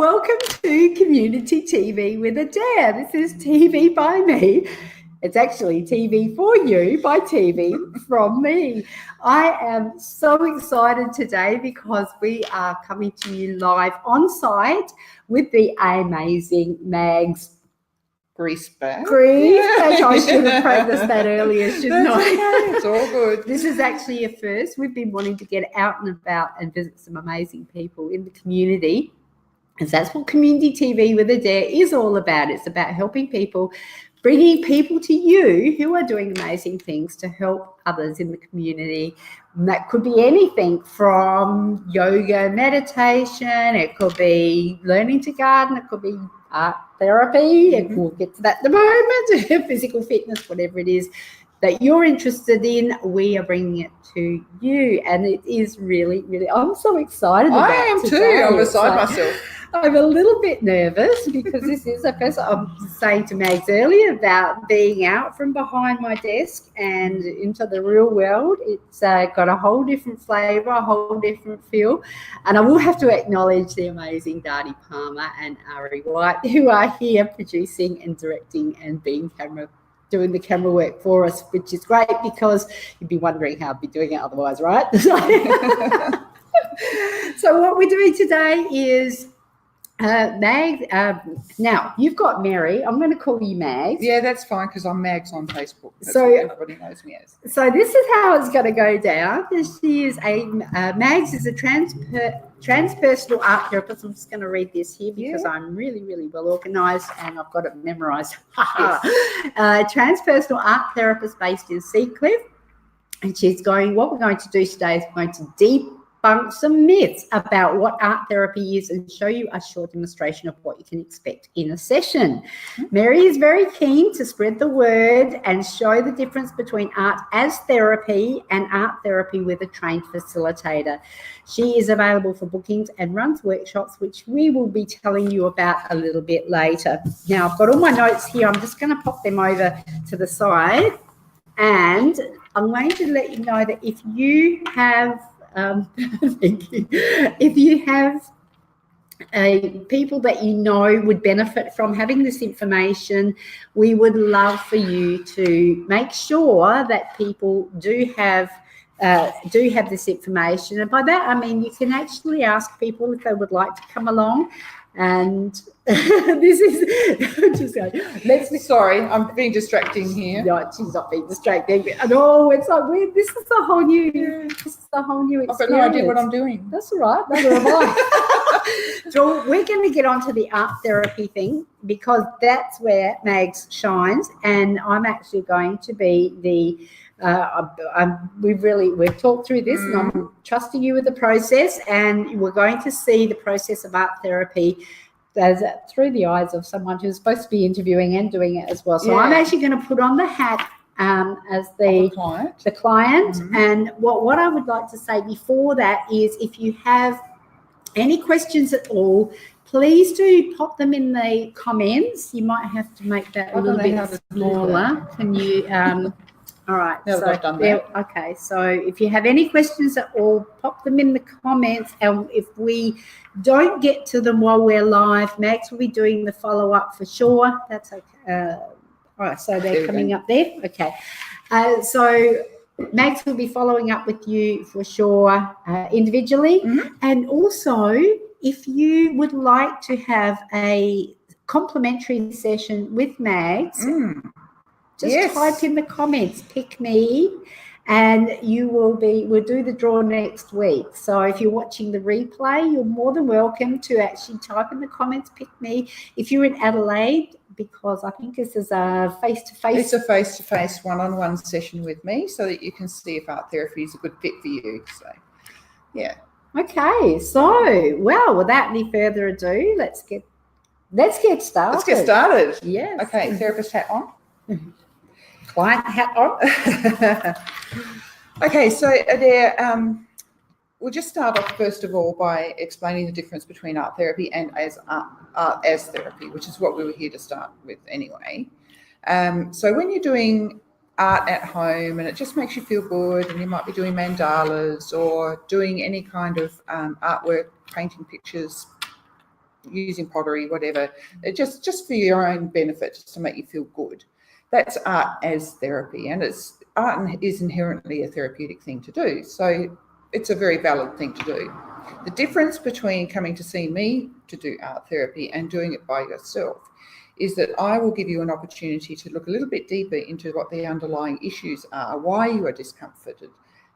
welcome to Community TV with Adaire. This is TV by me. It's actually TV for you by TV from me. I am so excited today because we are coming to you live on site with the amazing Mags Griesbach. I should have practiced that earlier, shouldn't I? Okay. It's all good. This is actually a first. We've been wanting to get out and about and visit some amazing people in the community. And that's what Community TV with Adaire is all about. It's about helping people, bringing people to you who are doing amazing things to help others in the community. And that could be anything from yoga, meditation, it could be learning to garden, it could be art therapy, and we'll get to that in a moment, physical fitness, whatever it is that you're interested in, we are bringing it to you. And it is really, really, I'm so excited about it. I am too. I'm beside myself. I'm a little bit nervous because this is the first. I'm saying to Mags earlier about being out from behind my desk and into the real world. It's got a whole different flavour, a whole different feel. And I will have to acknowledge the amazing Adaire Palmer and Ari White, who are here producing and directing and doing the camera work for us, which is great because you'd be wondering how I'd be doing it otherwise, right? So what we're doing today is Mags, now you've got Meri. I'm going to call you Mags. Yeah, that's fine because I'm Mags on Facebook. That's so what everybody knows me as. So this is how it's going to go down. She is Mags is a transpersonal art therapist. I'm just going to read this here because I'm really, really well organised and I've got it memorised. Transpersonal art therapist based in Seacliff, and what we're going to do today is we're going to debunk some myths about what art therapy is and show you a short demonstration of what you can expect in a session. Meri is very keen to spread the word and show the difference between art as therapy and art therapy with a trained facilitator. She is available for bookings and runs workshops, which we will be telling you about a little bit later. Now, I've got all my notes here. I'm just going to pop them over to the side, and I'm going to let you know that if you have thank you. If you have people that you know would benefit from having this information, we would love for you to make sure that people do have this information. And by that, I mean you can actually ask people if they would like to come along. And this is just going. Sorry, I'm being distracting here. No, she's not being distracting. No, it's like weird. This is a whole new experience. I've got no idea what I'm doing. That's all right. Neither have I. So we're going to get onto the art therapy thing because that's where Mags shines, and I'm actually going to be the. We've talked through this, and I'm trusting you with the process, and we're going to see the process of art therapy through the eyes of someone who's supposed to be interviewing and doing it as well. So I'm actually going to put on the hat as the client. And what I would like to say before that is, if you have any questions at all, please do pop them in the comments. You might have to make that a little bit smaller. Can you? All right. I've done that. Okay. So if you have any questions at all, pop them in the comments. And if we don't get to them while we're live, Mags will be doing the follow-up for sure. That's okay. All right. So they're coming up there. Okay. So Mags will be following up with you for sure individually. And also, if you would like to have a complimentary session with Mags, just type in the comments, pick me, and we'll do the draw next week. So if you're watching the replay, you're more than welcome to actually type in the comments, pick me. If you're in Adelaide, because I think this is a face-to-face. It's a face-to-face one-on-one session with me so that you can see if art therapy is a good fit for you. So, yeah. Okay. So, well, without any further ado, let's get started. Let's get started. Yes. Okay, therapist hat on. Client hat on. Okay, so Adaire, we'll just start off first of all by explaining the difference between art therapy and art as therapy, which is what we were here to start with anyway. So when you're doing art at home and it just makes you feel good, and you might be doing mandalas or doing any kind of artwork, painting pictures, using pottery, whatever, just for your own benefit, just to make you feel good. That's art as therapy, and art is inherently a therapeutic thing to do. So it's a very valid thing to do. The difference between coming to see me to do art therapy and doing it by yourself is that I will give you an opportunity to look a little bit deeper into what the underlying issues are, why you are discomforted,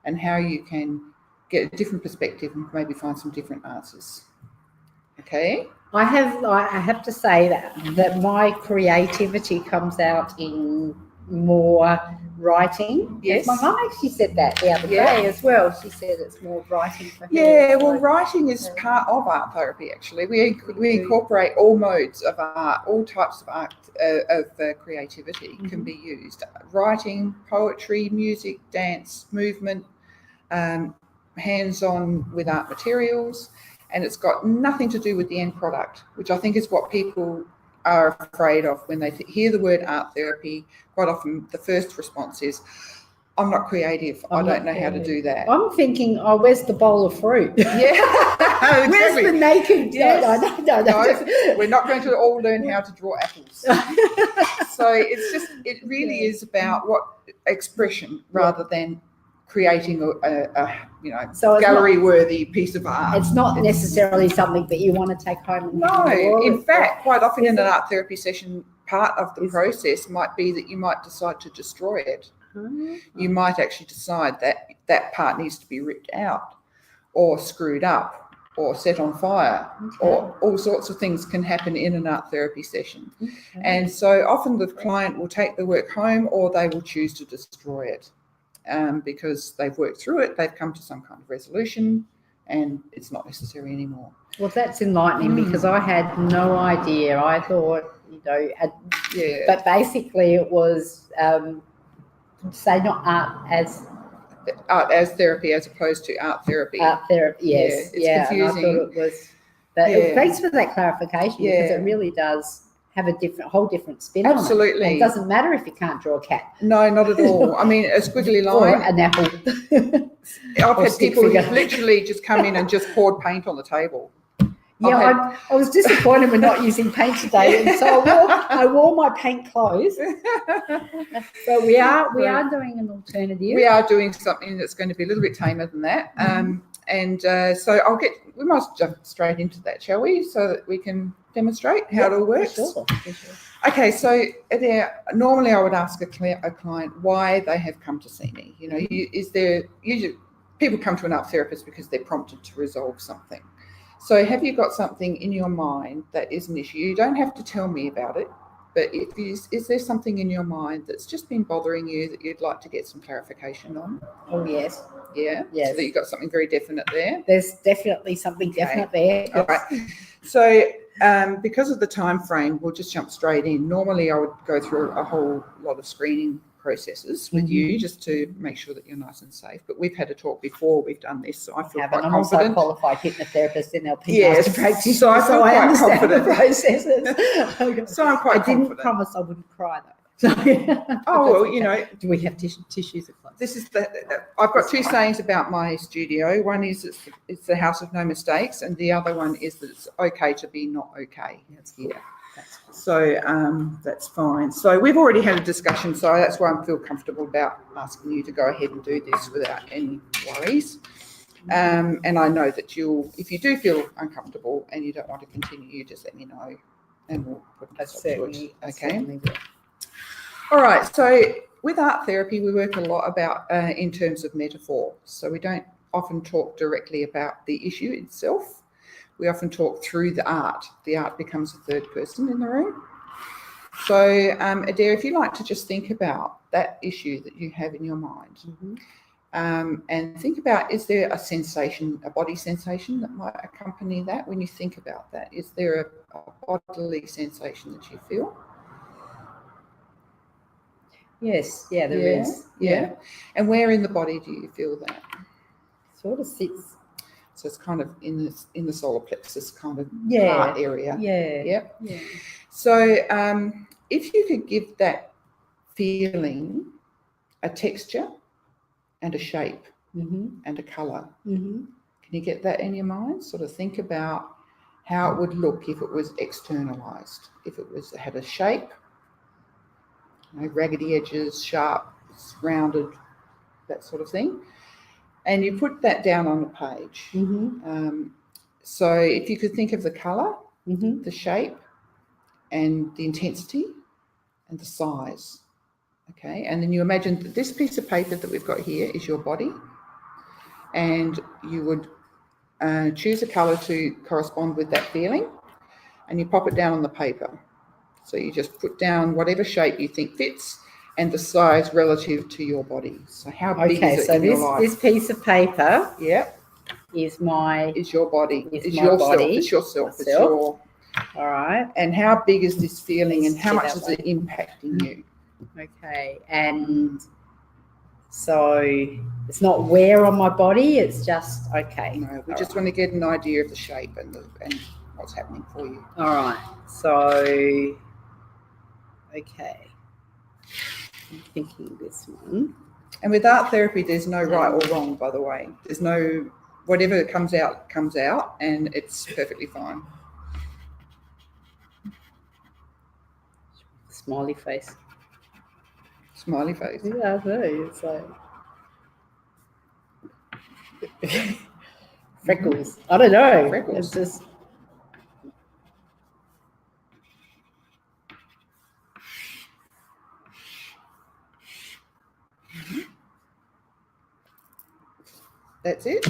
and how you can get a different perspective and maybe find some different answers. Okay? I have to say that my creativity comes out in more writing. Yes. My mum actually said that the other day as well. She said it's more writing for her. Yeah, well, writing is part of art therapy, actually. We incorporate all modes of art, all types of art, of creativity can be used. Writing, poetry, music, dance, movement, hands-on with art materials, and it's got nothing to do with the end product, which I think is what people are afraid of when they hear the word art therapy. Quite often the first response is, I'm not creative. I don't know how to do that. I'm thinking, oh, where's the bowl of fruit? Yeah. Exactly. Where's the naked? Yes. No, we're not going to all learn how to draw apples. So it really is about what expression rather than creating a gallery-worthy piece of art. It's not necessarily something that you want to take home. In fact, quite often in an art therapy session, part of the process might be that you might decide to destroy it. You might actually decide that that part needs to be ripped out or screwed up or set on fire, or all sorts of things can happen in an art therapy session. And so often the client will take the work home, or they will choose to destroy it. Because they've worked through it, they've come to some kind of resolution, and it's not necessary anymore. Well, that's enlightening because I had no idea. I thought, but basically it was, say not art as therapy as opposed to art therapy. Art therapy, yes. It's confusing. And I thought it was, but thanks for that clarification because it really does have a whole different spin on it. Absolutely. It doesn't matter if you can't draw a cat. No, not at all. I mean, a squiggly line. Or an apple. I've had people who've literally just come in and just poured paint on the table. Yeah, I was disappointed we're not using paint today, and so I wore my paint clothes. But we are doing an alternative. We are doing something that's going to be a little bit tamer than that. So we might jump straight into that, shall we? So that we can demonstrate how it all works. Sure. Okay, so normally I would ask a client why they have come to see me. Usually people come to an art therapist because they're prompted to resolve something. So have you got something in your mind that is an issue? You don't have to tell me about it, but is there something in your mind that's just been bothering you that you'd like to get some clarification on? Oh, yes. Yeah? Yes. So that you've got something very definite there? There's definitely something definite there. All right. So because of the time frame, we'll just jump straight in. Normally I would go through a whole lot of screening processes with you just to make sure that you're nice and safe. But we've had a talk before we've done this, so I feel quite confident. I'm also a qualified hypnotherapist in LP. Yes, so I feel quite confident. The processes. So I'm quite confident. I didn't promise I wouldn't cry though. Do we have tissues at close? This is I've got two sayings about my studio. One is it's the house of no mistakes, and the other one is that it's okay to be not okay. That's good. Yeah. So that's fine. So we've already had a discussion, so that's why I feel comfortable about asking you to go ahead and do this without any worries. And I know that if you do feel uncomfortable and you don't want to continue, you just let me know, and we'll put a stop to it. Okay. All right. So with art therapy, we work a lot about in terms of metaphor. So we don't often talk directly about the issue itself. We often talk through the art. The art becomes a third person in the room. So, Adaire, if you'd like to just think about that issue that you have in your mind, and think about, is there a sensation, a body sensation that might accompany that when you think about that? Is there a bodily sensation that you feel? Yes, there is. Yeah. And where in the body do you feel that? Sort of sits. So it's kind of in the solar plexus kind of heart area. Yeah. So if you could give that feeling a texture and a shape and a colour, can you get that in your mind? Sort of think about how it would look if it was externalized, if it was had a shape, raggedy edges, sharp, rounded, that sort of thing. And you put that down on the page. So if you could think of the colour, the shape, and the intensity, and the size. Okay, and then you imagine that this piece of paper that we've got here is your body, and you would choose a colour to correspond with that feeling, and you pop it down on the paper. So you just put down whatever shape you think fits and the size relative to your body. So how big is it in your life? This piece of paper is your body. It's yourself. body. It's yourself. It's your... All right. And how big is this feeling and how much is it impacting you? Okay. And so it's not where on my body, it's just, okay. No, we just want to get an idea of the shape and what's happening for you. All right. So, okay. I'm thinking this one. And with art therapy, there's no right or wrong, by the way. There's no, whatever comes out, and it's perfectly fine. Smiley face. Smiley face. Yeah, I know. It's like freckles. I don't know. Freckles. It's just. That's it.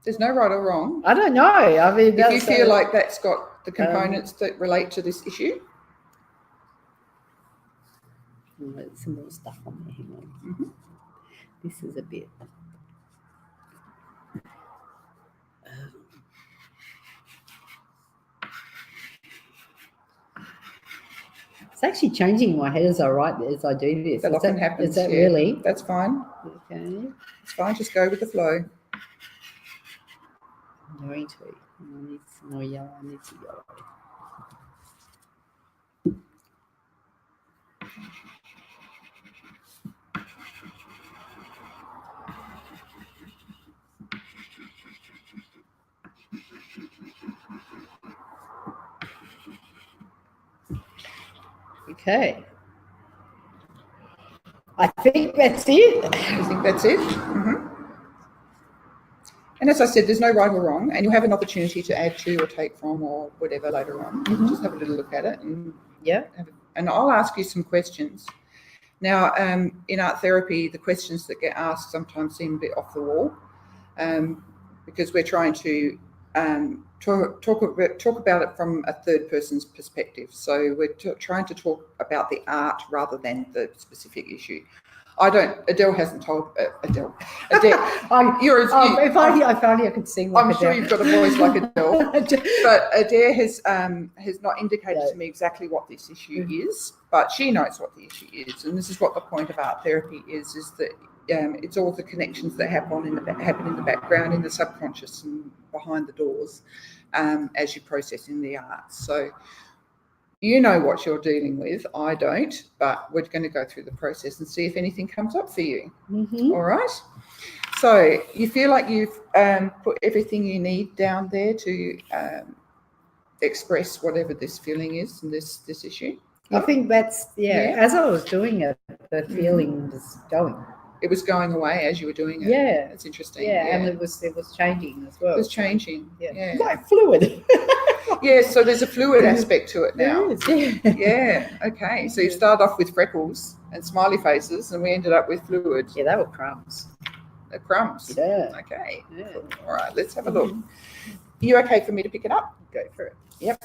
There's no right or wrong. I don't know. I mean, if you feel like that's got the components that relate to this issue. There's some more stuff on there. Hang on. This is a bit. It's actually changing in my head as I do this. That often happens. Is that really? That's fine. Okay. It's fine. Just go with the flow. I'm going to. I need some more yellow. I need some yellow. Okay. I think that's it. You think that's it? And as I said, there's no right or wrong, and you'll have an opportunity to add to or take from or whatever later on. Just have a little look at it. And I'll ask you some questions. Now, in art therapy, the questions that get asked sometimes seem a bit off the wall because we're trying to talk about it from a third person's perspective. So we're trying to talk about the art rather than the specific issue. Adaire hasn't told Adaire. If I could sing like I'm Adaire. sure you've got a voice like Adaire. But Adaire has not indicated to me exactly what this issue is, but she knows what the issue is. And this is what the point of art therapy is that it's all the connections that happen in the background, in the subconscious and behind the doors as you're processing the art. So you know what you're dealing with. I don't, but we're going to go through the process and see if anything comes up for you. All right. So you feel like you've put everything you need down there to express whatever this feeling is and this issue? I think that's, as I was doing it, the feeling was going. It was going away as you were doing it. Yeah. That's interesting. Yeah, and it was changing as well. It was changing. Yeah. Like fluid. Yeah, so there's a fluid aspect to it now. There is, Yeah, okay. So you started off with freckles and smiley faces and we ended up with fluid. Yeah, they were crumbs. They're crumbs. Yeah. Okay. Yeah. Cool. All right, let's have a look. Are you okay for me to pick it up? Go for it. Yep.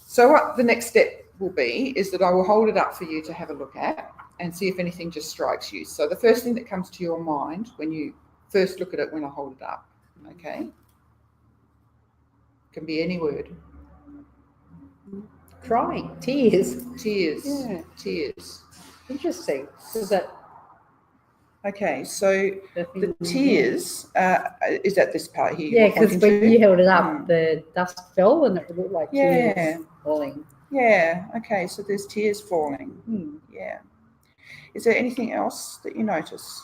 So what the next step will be is that I will hold it up for you to have a look at and see if anything just strikes you. So the first thing that comes to your mind when you first look at it when I hold it up, okay? Can be any word. Crying, tears. Tears. Yeah. Tears. Interesting. Is that okay? So the tears is at this part here. Yeah, because when you held it up, the dust fell and it looked like tears falling. Yeah. Okay. So there's tears falling. Yeah. Is there anything else that you notice?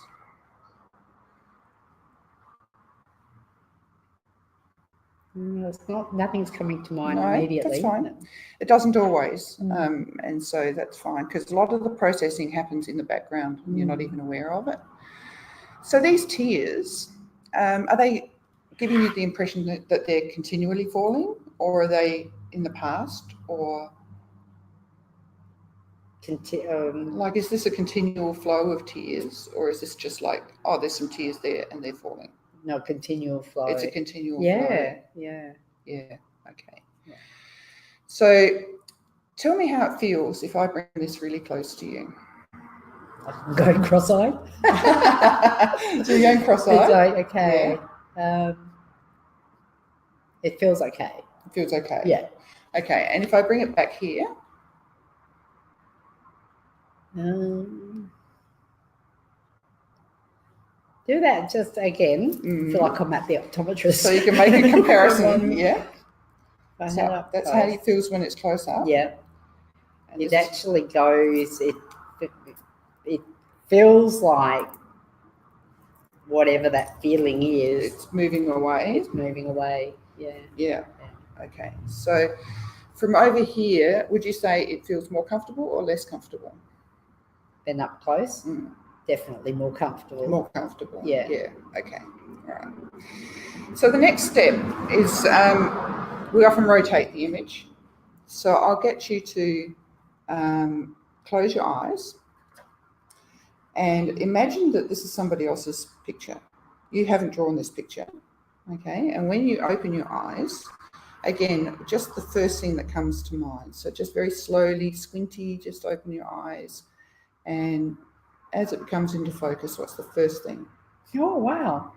It's not. Nothing's coming to mind No, immediately. that's fine. It doesn't always, and so that's fine because a lot of the processing happens in the background and you're not even aware of it. So these tears, are they giving you the impression that they're continually falling, or are they in the past, or like is this a continual flow of tears, or is this just like, oh, there's some tears there and they're falling? No, continual flow. It's a continual flow. Yeah. Okay. Yeah. So tell me how it feels if I bring this really close to you. I'm going cross-eyed. So you're going cross-eyed? Okay. Yeah. It feels okay. It feels okay? Yeah. Okay, and if I bring it back here? Do that just again. I feel like I'm at the optometrist. So you can make a comparison, yeah? So that's how it feels when it's close up? Yeah. And it actually goes, it feels like whatever that feeling is. It's moving away? It's moving away, Yeah. Okay. So from over here, would you say it feels more comfortable or less comfortable? Then up close? Definitely more comfortable. More comfortable. Yeah. Okay. All right. So the next step is we often rotate the image. So I'll get you to close your eyes and imagine that this is somebody else's picture. You haven't drawn this picture. Okay. And when you open your eyes, again, just the first thing that comes to mind. So just very slowly, squinty, just open your eyes. And as it comes into focus, what's the first thing? Oh, wow.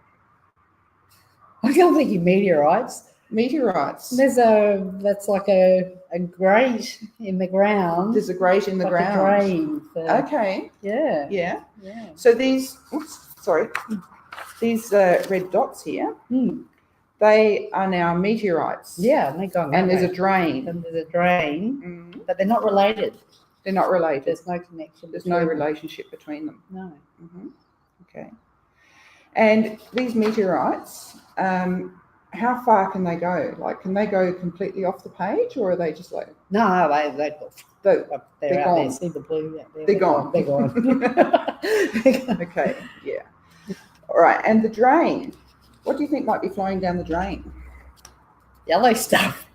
I can't think of meteorites. Meteorites. That's like a grate in the ground. There's a grate in the like ground. A drain for, okay. Yeah. So these red dots here, they are now meteorites. Yeah, and they're going. And there's a drain. But they're not related. They're not related. There's no connection. There's no relationship between them. No. Okay. And these meteorites, how far can they go? Like, can they go completely off the page, or are they just like? No, they're gone. there. See the blue out there. They're gone. They're gone. Okay. Yeah. All right. And the drain. What do you think might be flowing down the drain? Yellow stuff.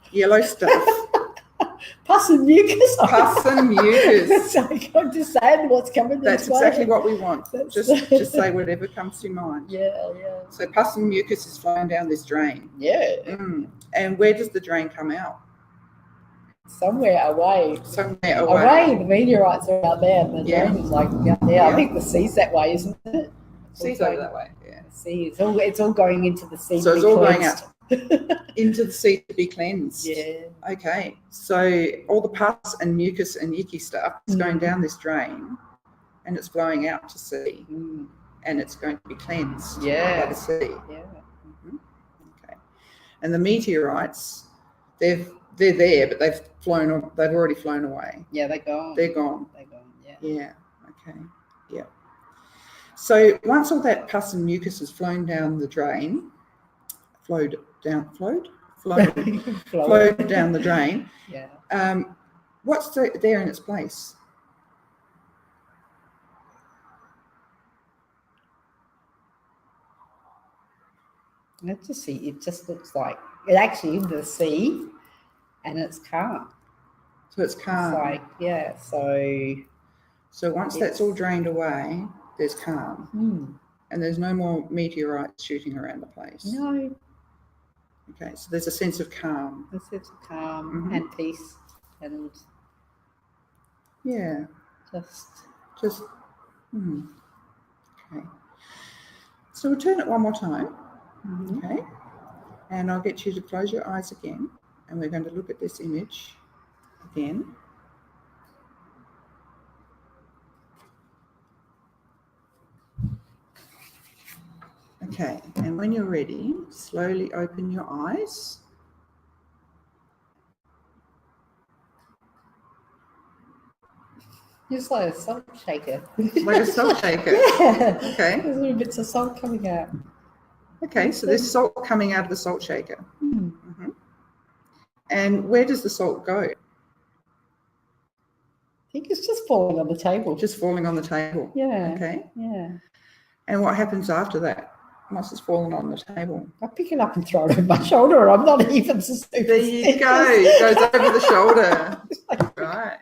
Pus and mucus. Pus and mucus. So I'm just saying what's coming. That's exactly what we want. Just say whatever comes to mind. Yeah. So pus and mucus is flowing down this drain. Yeah. And where does the drain come out? Somewhere away. Away. The meteorites are out there, and the drain is like out there. I think the sea's that way, isn't it? Sea's over that way. Yeah. The sea. It's all going into the sea. So it's all going out into the sea to be cleansed. Yeah. Okay. So all the pus and mucus and icky stuff is going down this drain, and it's flowing out to sea, and it's going to be cleansed by the sea. Yeah. Okay. And the meteorites, they're there, but they've already flown away. Yeah, they're gone. Yeah. Yeah. Okay. Yeah. So once all that pus and mucus has flown down the drain, flowed down the drain. Yeah. What's there in its place? Let's just see. It just looks like it actually in the sea, and it's calm. So it's calm. It's So once that's all drained away, there's calm. And there's no more meteorites shooting around the place. No. Okay, so there's a sense of calm. A sense of calm and peace and just okay. So we'll turn it one more time. Okay. And I'll get you to close your eyes again, and we're going to look at this image again. Okay, and when you're ready, slowly open your eyes. Just like a salt shaker. Like a salt shaker? Yeah. Okay. There's little bits of salt coming out. Okay, so there's salt coming out of the salt shaker. And where does the salt go? I think it's just falling on the table. Just falling on the table. Yeah. Okay. Yeah. And what happens after that? Once it's fallen on the table? I pick it up and throw it over my shoulder, and I'm not even superstitious. There you go. It goes over the shoulder. Right.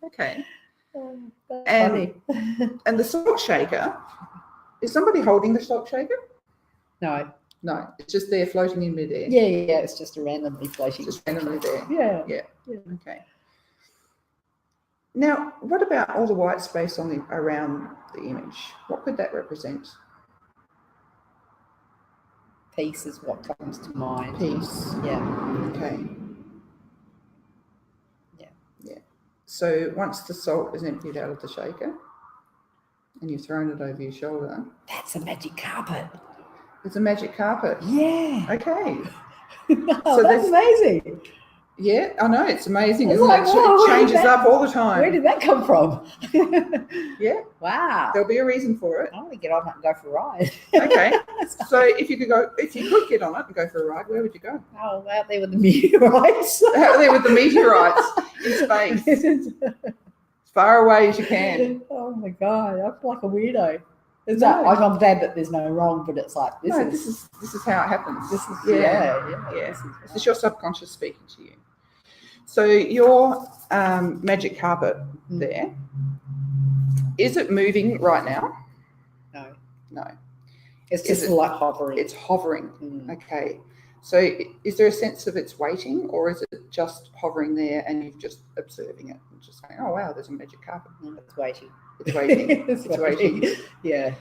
Okay. That's And, funny. and the salt shaker, is somebody holding the salt shaker? No. No, it's just there floating in midair. Yeah, it's just a randomly floating. Just randomly there. Yeah. Okay. Now, what about all the white space around the image? What could that represent? Peace is what comes to mind. Peace. Yeah. Okay. Yeah. So once the salt is emptied out of the shaker and you've thrown it over your shoulder, That's a magic carpet. it's a magic carpet. Yeah. Okay. Oh, that's amazing. Yeah, I know, it's amazing, It's isn't like, it? whoa, It changes up all the time. Where did that come from? Yeah, Wow. there'll be a reason for it. I want to get on it and go for a ride. Okay. So if you could get on it and go for a ride, where would you go? Oh, out there with the meteorites. Out there with the meteorites in space, as far away as you can. Oh my God, I feel like a weirdo. Is No. that like I'm glad that there's no wrong, but it's like This is how it happens. this is Yeah. yeah. This is your subconscious speaking to you. So your magic carpet there, is it moving right now? No. It's just like hovering. It's hovering. Mm. Okay. So is there a sense of it's waiting, or is it just hovering there and you're just observing it and just going, oh, wow, there's a magic carpet. It's waiting. It's waiting. It's waiting. Yeah.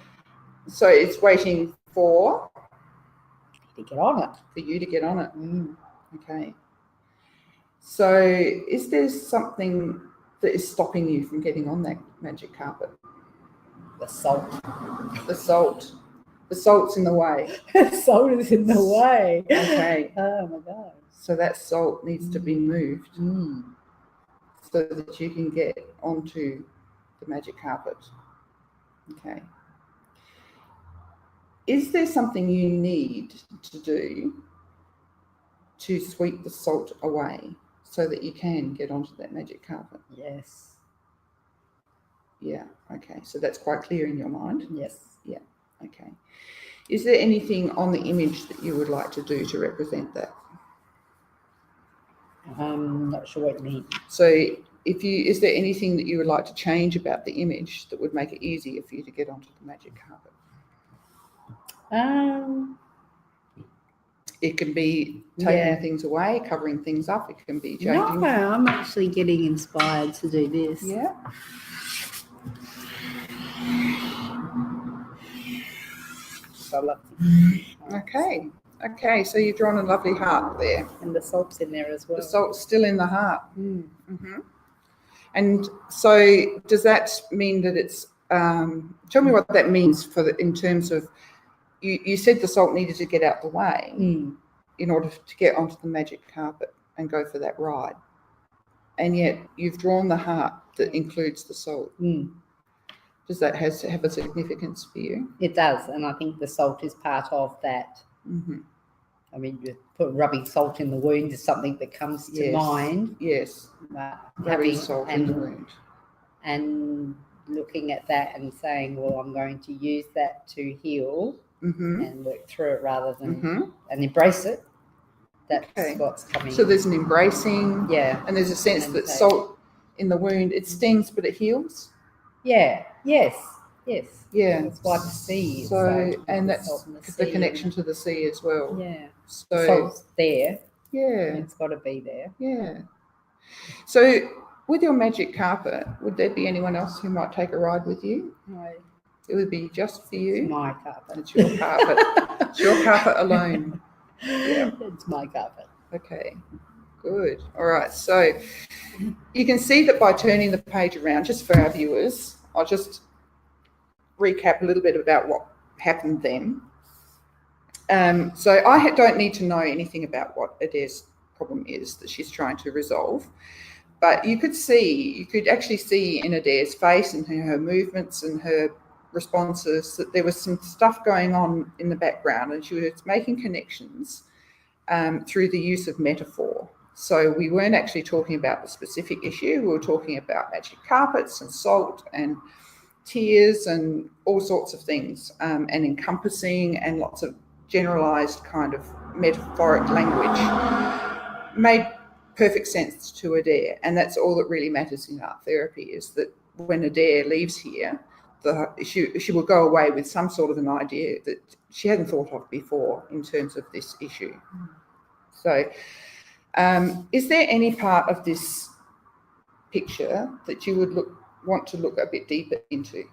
So it's waiting for To get on it. you to get on it. Mm. Okay. So is there something that is stopping you from getting on that magic carpet? The salt. The salt. The salt's in the way. Salt is in the way. Okay. Oh my God. So that salt needs to be moved Mm. so that you can get onto the magic carpet. Okay. Is there something you need to do to sweep the salt away so that you can get onto that magic carpet? Yes. Yeah. Okay. So that's quite clear in your mind. Yes. Okay. Is there anything on the image that you would like to do to represent that? I'm not sure what you mean. So is there anything that you would like to change about the image that would make it easier for you to get onto the magic carpet? It can be taking things away, covering things up. It can be changing. No, I'm actually getting inspired to do this. Yeah. So I love it. Okay. So you've drawn a lovely heart there. And the salt's in there as well. The salt's still in the heart. Mm. Mm-hmm. And so does that mean that it's, tell me what that means in terms of, you said the salt needed to get out the way in order to get onto the magic carpet and go for that ride. And yet you've drawn the heart that includes the salt. Mm. Does that have a significance for you? It does. And I think the salt is part of that. Mm-hmm. I mean, rubbing salt in the wound is something that comes to mind. Yes. Rubbing salt in the wound. And looking at that and saying, well, I'm going to use that to heal and work through it rather than and embrace it. That's what's coming. So there's an embracing. Yeah. And there's a sense that salt in the wound, it stings, but it heals. Yeah. Yes. Yeah. That's why the sea is and that's the connection to the sea as well. Yeah. So salt's there. Yeah. It's got to be there. Yeah. So with your magic carpet, would there be anyone else who might take a ride with you? No. It would be just for you. It's my carpet. It's your carpet. It's your carpet alone. Yeah. It's my carpet. Okay. Good. All right. So you can see that by turning the page around, just for our viewers, I'll just recap a little bit about what happened then. So I don't need to know anything about what Adaire's problem is that she's trying to resolve, but you could actually see in Adaire's face and her movements and her responses that there was some stuff going on in the background, and she was making connections through the use of metaphor. So we weren't actually talking about the specific issue. We were talking about magic carpets and salt and tears and all sorts of things, and encompassing and lots of generalized kind of metaphoric language made perfect sense to Adaire. And that's all that really matters in art therapy, is that when Adaire leaves here, she will go away with some sort of an idea that she hadn't thought of before in terms of this issue. So is there any part of this picture that you would want to look a bit deeper into?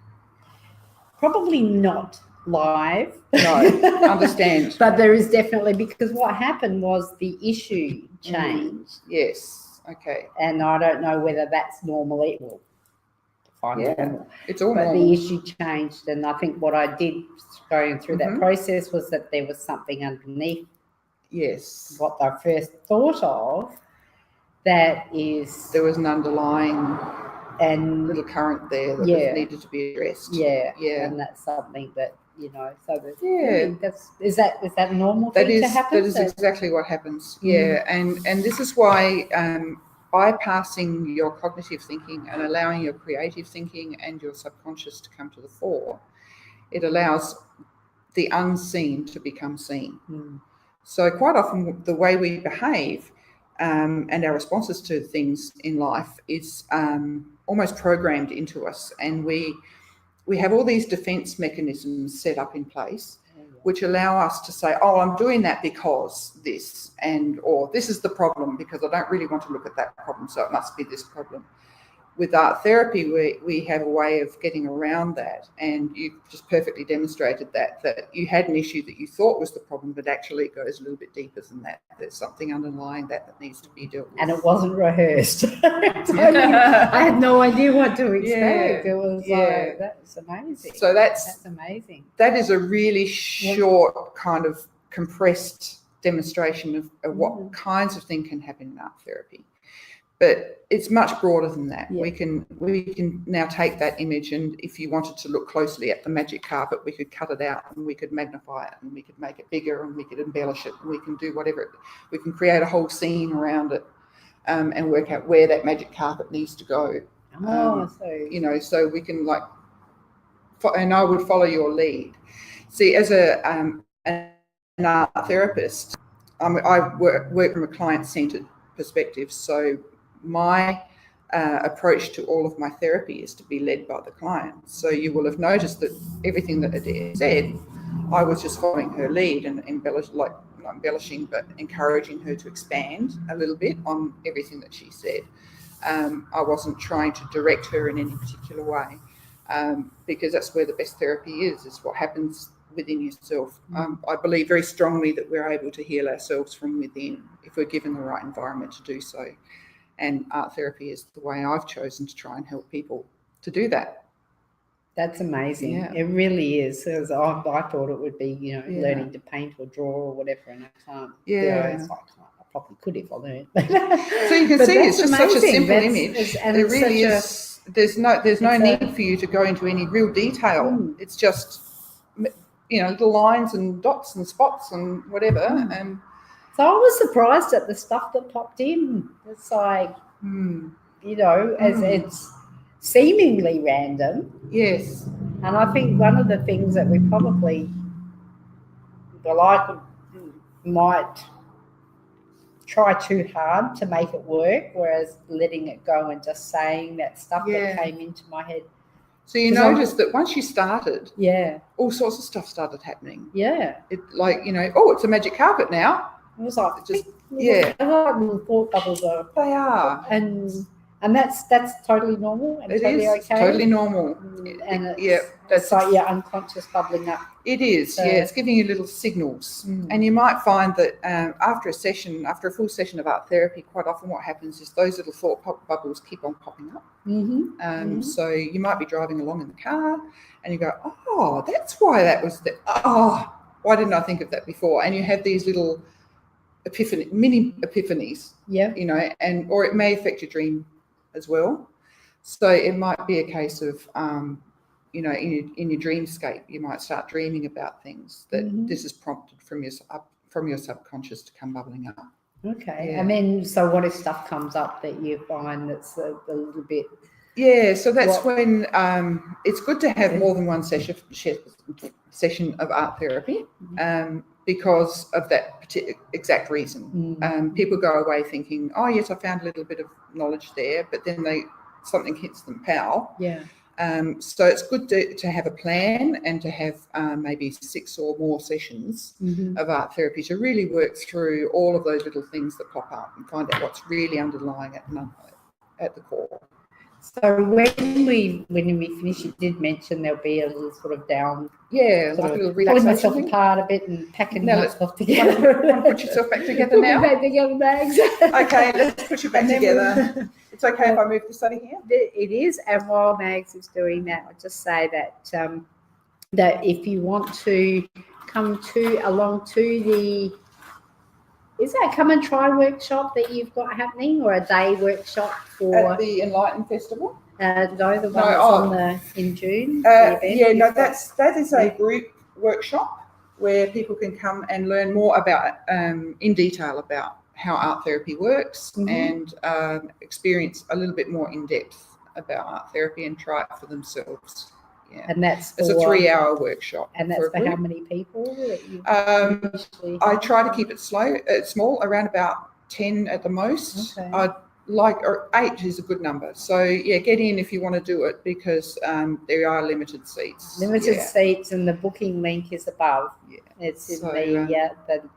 Probably not live. No, understand. But there is definitely, because what happened was the issue changed. Yes, okay. And I don't know whether that's normally, well, normal. It's all but normal. the issue changed, and I think what I did going through that process was that there was something underneath. Yes. What I first thought of, that is, there was an underlying and little current there that needed to be addressed. Yeah. And that's something that, so that, is that a normal thing to happen? That is exactly what happens. Yeah, and this is why bypassing your cognitive thinking and allowing your creative thinking and your subconscious to come to the fore, it allows the unseen to become seen. So quite often the way we behave and our responses to things in life is almost programmed into us, and we have all these defense mechanisms set up in place which allow us to say, oh, I'm doing that because this, or this is the problem because I don't really want to look at that problem, so it must be this problem. With art therapy, we have a way of getting around that, and you just perfectly demonstrated that you had an issue that you thought was the problem, but actually it goes a little bit deeper than that. There's something underlying that needs to be dealt with. And it wasn't rehearsed. I had no idea what to expect. It was like, that's amazing. So that's amazing. That is a really short kind of compressed demonstration of what kinds of things can happen in art therapy. But it's much broader than that. We can now take that image, and if you wanted to look closely at the magic carpet, we could cut it out and we could magnify it and we could make it bigger and we could embellish it and we can do whatever. We can create a whole scene around it and work out where that magic carpet needs to go. So we can and I would follow your lead. See, as an art therapist, I work from a client-centered perspective. So my approach to all of my therapy is to be led by the client. So you will have noticed that everything that Adaire said, I was just following her lead and not embellishing, but encouraging her to expand a little bit on everything that she said. I wasn't trying to direct her in any particular way, because that's where the best therapy is what happens within yourself. I believe very strongly that we're able to heal ourselves from within if we're given the right environment to do so. And art therapy is the way I've chosen to try and help people to do that. That's amazing. Yeah. It really is. Because I thought it would be, learning to paint or draw or whatever, and I can't. It's like, I probably could if I learned. So you can see it's just such a simple image. And it really is. There's no need for you to go into any real detail. It's just little lines and dots and spots and whatever. And so I was surprised at the stuff that popped in. It's like, as it's seemingly random. Yes. And I think one of the things that we probably, might try too hard to make it work, whereas letting it go and just saying that stuff that came into my head. So you noticed that once you started, all sorts of stuff started happening. Yeah. It it's a magic carpet now. It was like little thought bubbles. They are. And that's totally normal and totally okay. Totally normal. And it's like unconscious bubbling up. It is, it's giving you little signals. And you might find that after a full session of art therapy, quite often what happens is those little thought bubbles keep on popping up. So you might be driving along in the car and you go, oh, that's why that was there. Oh, why didn't I think of that before? And you have these little mini epiphanies, or it may affect your dream as well. So it might be a case of, in your dreamscape, you might start dreaming about things that this is prompted from from your subconscious to come bubbling up. Okay. Yeah. And then, so what if stuff comes up that you find that's a little bit... Yeah, so that's when it's good to have more than one session of art therapy because of that exact reason. People go away thinking, oh, yes, I found a little bit of knowledge there, but then something hits them, pow. Yeah. So it's good to have a plan and to have maybe 6 or more sessions of art therapy to really work through all of those little things that pop up and find out what's really underlying at the core. So when we finish, you did mention there'll be a little sort of down. Yeah, like a little relaxation. Pulling myself apart a bit and packing myself together. Want to put yourself back together now? Back together, Mags. Okay, let's put you back together. It's okay if I move this over here? It is. And while Mags is doing that, I'll just say that that if you want to come along to the... Is that Come and Try workshop that you've got happening, or a day workshop for... At the Enlighten Festival? No, the one that's in June. That is a group workshop where people can come and learn more about, in detail, about how art therapy works and experience a little bit more in depth about art therapy and try it for themselves. Yeah. And it's a 3-hour workshop. And that's for how many people? I try to keep it small, around about 10 at the most. Okay. Or 8 is a good number. So yeah, get in if you want to do it because there are limited seats. Seats, and the booking link is above. Yeah. It's in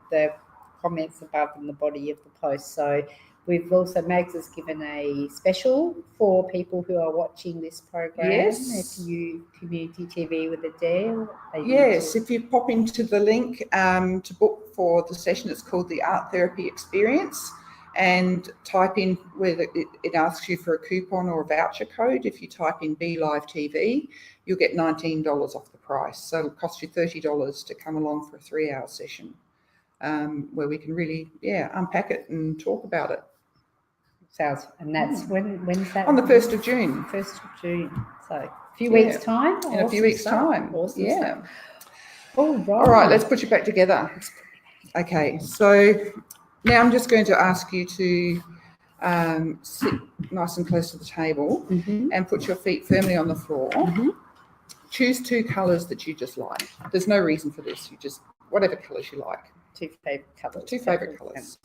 the comments above in the body of the post. So we've also, Mags has given a special for people who are watching this program. Yes. If you Community TV with Adaire. Yes, if you pop into the link to book for the session, it's called the Art Therapy Experience, and type in whether it asks you for a coupon or a voucher code. If you type in Be Live TV, you'll get $19 off the price. So it'll cost you $30 to come along for a 3-hour session where we can really, unpack it and talk about it. And that's when's that? On the 1st of June. 1st of June. So a few weeks' time? In a few weeks' time. Awesome. Yeah. All right. All right, let's put you back together. Okay, so now I'm just going to ask you to sit nice and close to the table and put your feet firmly on the floor. Choose 2 colours that you just like. There's no reason for this. You just, whatever colours you like. 2 favourite colours. 2 favourite colours.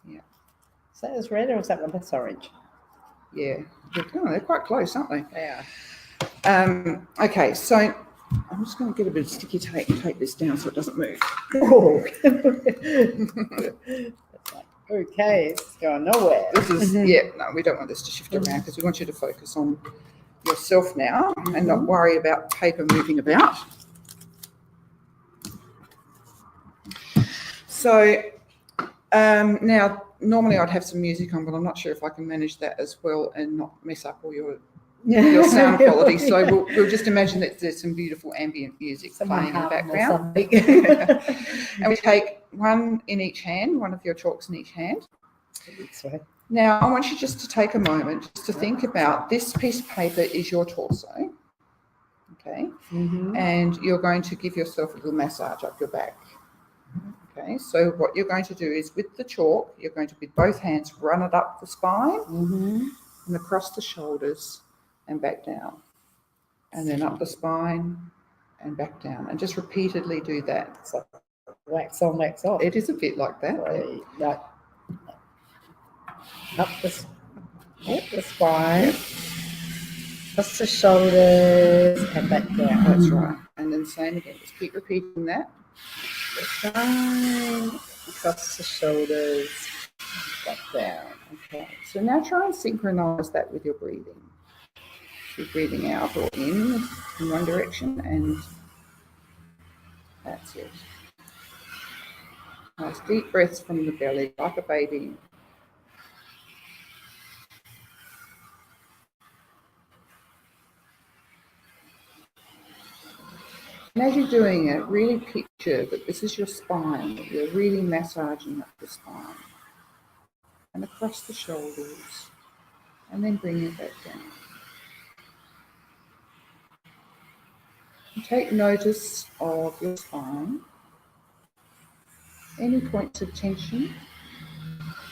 Yeah. Is that as red or is that one that's orange? Yeah. They're quite close, aren't they? They are. Okay, so I'm just going to get a bit of sticky tape and tape this down so it doesn't move. Oh. Okay, it's going nowhere. This is, no, we don't want this to shift around because we want you to focus on yourself now and not worry about paper moving about. So now, normally I'd have some music on, but I'm not sure if I can manage that as well and not mess up all your sound quality. So we'll just imagine that there's some beautiful ambient music playing in the background. And we take one in each hand, one of your chalks in each hand. Now, I want you just to take a moment just to think about this piece of paper is your torso. Okay. And you're going to give yourself a little massage up your back. Okay, so what you're going to do is with the chalk, you're going to, with both hands, run it up the spine and across the shoulders and back down. And then up the spine and back down. And just repeatedly do that. So wax on, wax off. It is a bit like that. Right. Up the spine, across the shoulders and back down. That's right. And then same again. Just keep repeating that. The spine, across the shoulders, back down. Okay, so now try and synchronize that with your breathing. You're breathing out or in one direction, and that's it. Nice deep breaths from the belly, like a baby. And as you're doing it, really picture that this is your spine, that you're really massaging up the spine and across the shoulders, and then bring it back down. And take notice of your spine Any points of tension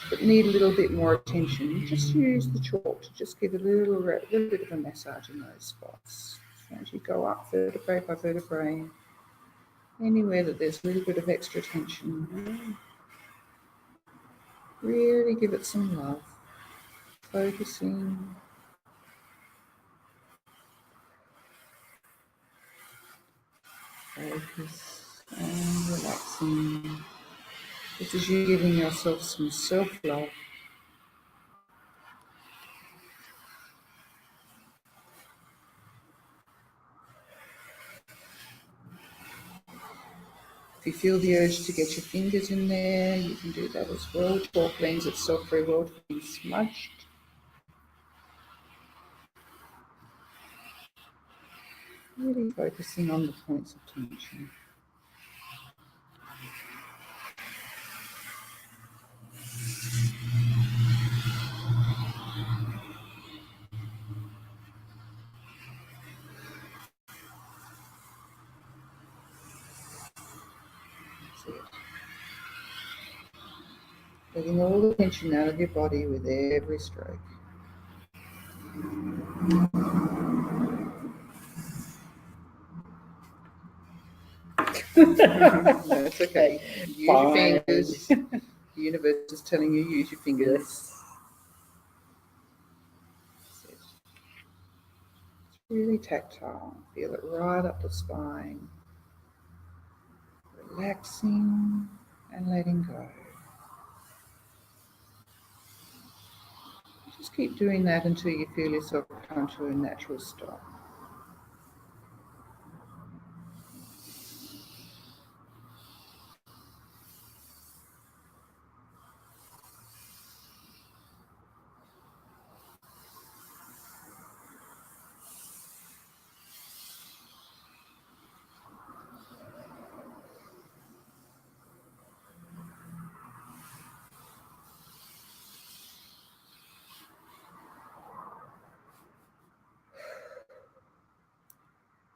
that need a little bit more attention, just use the chalk to just give a little bit of a massage in those spots. So as you go up vertebrae by vertebrae, anywhere that there's a little bit of extra tension, really give it some love, focusing. Focus and relaxing. This is you giving yourself some self-love. If you feel the urge to get your fingers in there, you can do that as well. Chalk lends itself very well to being smudged. Really focusing on the points of tension. That's it. Letting all the tension out of your body with every stroke. That's okay. Use your fingers. The universe is telling you use your fingers. Yes. It's really tactile. Feel it right up the spine. Relaxing and letting go. Just keep doing that until you feel yourself come to a natural stop.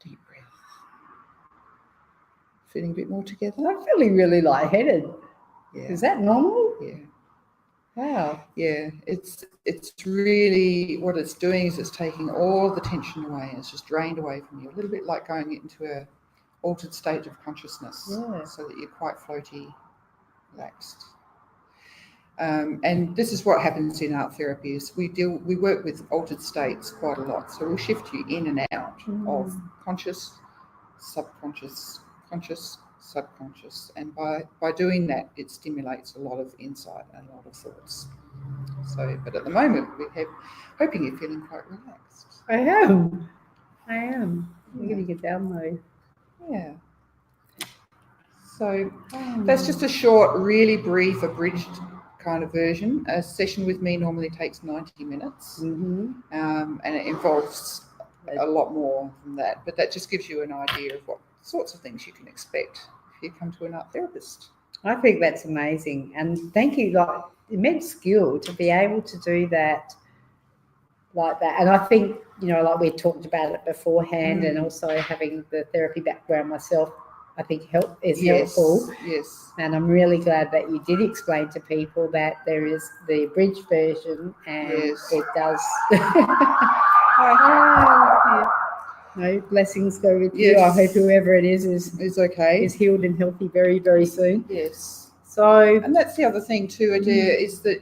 Deep breath. Feeling a bit more together? I'm feeling really lightheaded. Yeah. Is that normal? Yeah. Wow. Yeah. It's really what it's doing is it's taking all the tension away and it's just drained away from you. A little bit like going into a altered state of consciousness. Yeah. So that you're quite floaty, relaxed. And this is what happens in art therapy is we work with altered states quite a lot. So we'll shift you in and out of conscious, subconscious, conscious, subconscious. And by doing that, it stimulates a lot of insight and a lot of thoughts. So, but at the moment, hoping you're feeling quite relaxed. I am. I'm going to get down though. Yeah. So that's just a short, really brief, abridged kind of version. A session with me normally takes 90 minutes, and it involves a lot more than that. But that just gives you an idea of what sorts of things you can expect if you come to an art therapist. I think that's amazing, and thank you. Like immense skill to be able to do that like that. And I think like we talked about it beforehand, and also having the therapy background myself, I think helpful. Yes. And I'm really glad that you did explain to people that there is the abridged version, and it does. No, blessings go with you. I hope whoever it is okay. Is healed and healthy very, very soon. Yes. So, and that's the other thing too, Adaire, is that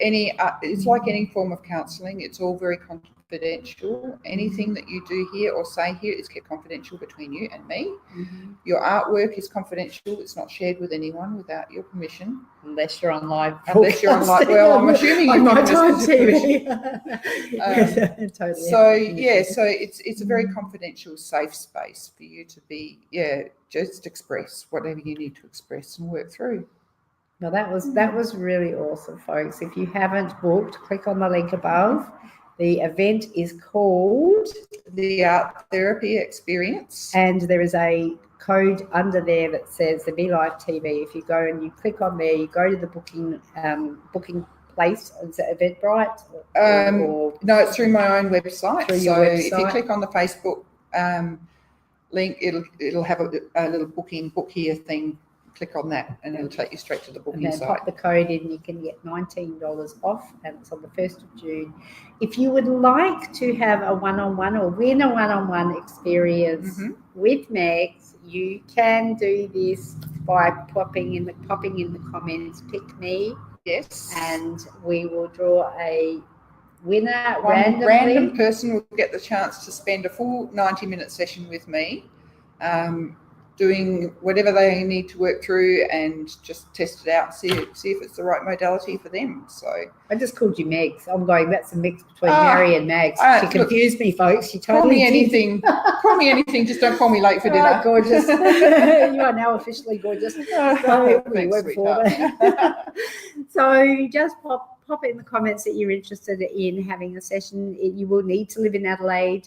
it's like any form of counselling. It's all very confidential. Anything that you do here or say here is kept confidential between you and me. Your artwork is confidential. It's not shared with anyone without your permission. Unless you're on live. Well, I'm assuming you're on TV. Totally. So it's a very confidential, safe space for you to be, just express whatever you need to express and work through. Well, that was really awesome, folks. If you haven't booked, click on the link above. The event is called the Art Therapy Experience, and there is a code under there that says the Be Live TV. If you go and you click on there, you go to the booking place. Is it Eventbrite? No, it's through my own website. Through your website. If you click on the Facebook link, it'll have a little book here thing click on that and it'll take you straight to the booking and then site. pop the code in, you can get $19 off, and it's on the 1st of June. If you would like to have a one-on-one or win a one-on-one experience with Mags, you can do this by popping in the comments, pick me. Yes. And we will draw a winner One randomly. random person will get the chance to spend a full 90-minute session with me, doing whatever they need to work through and just test it out, see if it's the right modality for them. So I just called you Mags. I'm going, that's a mix between Meri and Mags. She confused me, folks. She totally call me anything. Call me anything. Just don't call me late for dinner. Gorgeous. You are now officially gorgeous. So, thanks, sweetheart. So just pop in the comments that you're interested in having a session. You will need to live in Adelaide.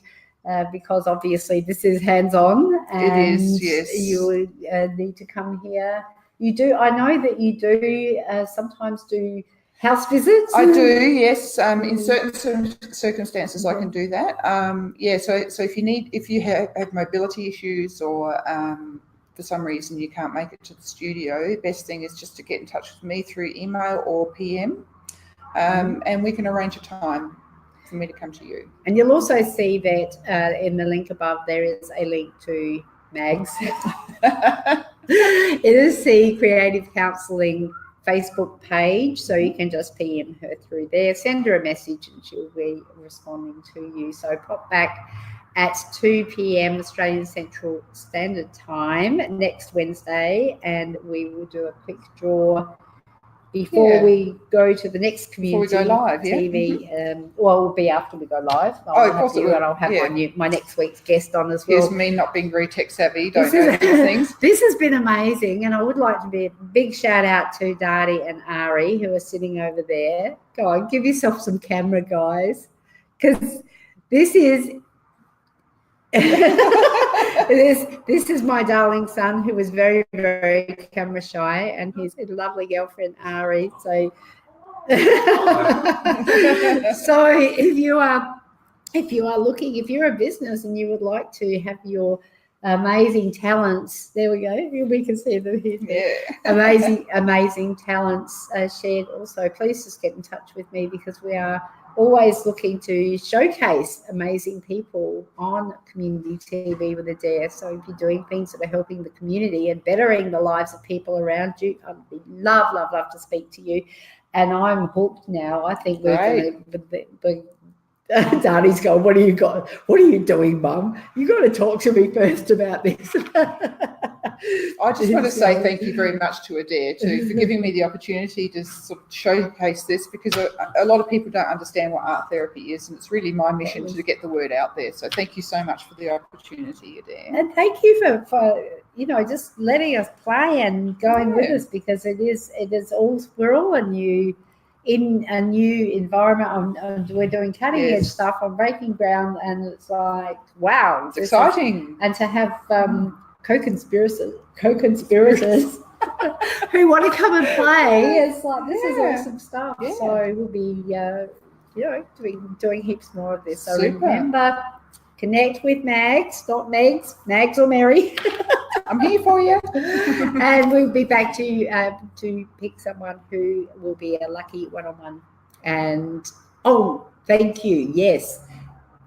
Because obviously this is hands-on, and it is, yes. You need to come here. You do. I know that you do sometimes do house visits. I do, yes. In certain circumstances, I can do that. So if you have mobility issues, or for some reason you can't make it to the studio, the best thing is just to get in touch with me through email or PM, and we can arrange a time for me to come to you. And you'll also see that in the link above there is a link to Mags. Innersee Creative Counselling Facebook page, so you can just PM her through there, send her a message and she'll be responding to you. So pop back at 2 p.m. Australian Central Standard Time next Wednesday, and we will do a quick draw before we go to the next community before we go live, TV. Well, it will be after we go live. Of course it will. And I'll have my next week's guest on as well. Here's me not being very tech savvy, don't know these things. This has been amazing, and I would like to be a big shout out to Adaire and Ari, who are sitting over there. Go on, give yourself some camera, guys, because this is this is my darling son, who was very, very camera shy, and his lovely girlfriend Ari. So if you are looking, if you're a business and you would like to have your amazing talents, there we go, we can see them here. Amazing talents shared also, please just get in touch with me, because we are always looking to showcase amazing people on community TV with Adaire. So if you're doing things that are helping the community and bettering the lives of people around you, I'd love to speak to you. And I'm hooked now. I think we're going to Darnie's going, what are you doing, Mum? You got to talk to me first about this. I just want to say thank you very much to Adaire too for giving me the opportunity to sort of showcase this, because a lot of people don't understand what art therapy is, and it's really my mission to get the word out there. So thank you so much for the opportunity, Adaire. And thank you for just letting us play and going with us, because we're all in a new environment. We're doing cutting edge stuff. I'm breaking ground, and it's like, wow, it's exciting. And to have co-conspirators who want to come and play, it's like, this is awesome stuff. So we'll be doing heaps more of this. So remember, connect with Mags, not Megs, Mags or Meri. I'm here for you. And we'll be back to pick someone who will be a lucky one-on-one. And thank you. Yes,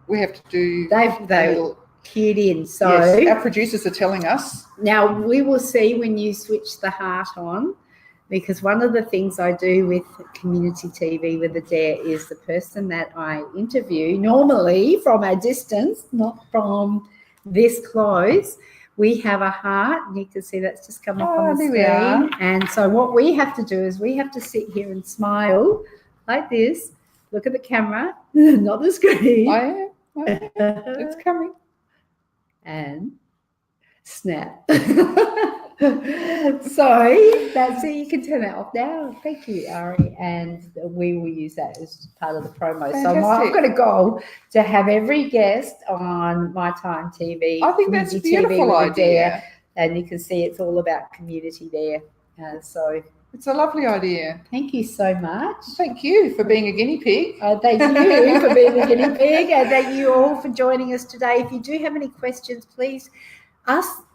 we have to do. They've keyed in. So our producers are telling us. Now we will see when you switch the heart on, because one of the things I do with community TV with Adaire is the person that I interview, normally from a distance, not from this close. We have a heart, and you can see that's just come up on the screen. And so what we have to do is we have to sit here and smile like this, look at the camera, not the screen. I am. It's coming. And snap. So that's it. You can turn that off now. Thank you, Ari. And we will use that as part of the promo. Fantastic. So I've got a goal to have every guest on My Time TV. I think that's a beautiful idea. And you can see it's all about community there. So it's a lovely idea. Thank you so much. Thank you for being a guinea pig. Thank you for being a guinea pig. And thank you all for joining us today. If you do have any questions, please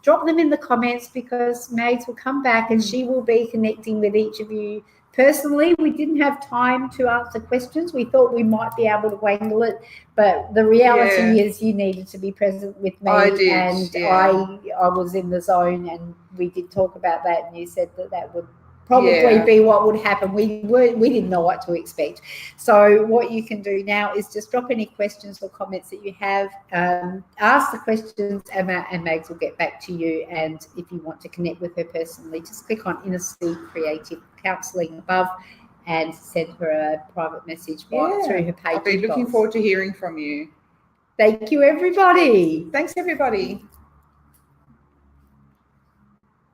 drop them in the comments, because Mags will come back and she will be connecting with each of you personally. We didn't have time to answer questions. We thought we might be able to wangle it, but the reality is you needed to be present with me. I did, and I was in the zone, and we did talk about that, and you said that would probably be what would happen. We didn't know what to expect. So what you can do now is just drop any questions or comments that you have, ask the questions, and Mags will get back to you. And if you want to connect with her personally, just click on Innersee Creative Counselling above and send her a private message through her page. I'll be looking forward to hearing from you. Thank you, everybody. Thanks, everybody.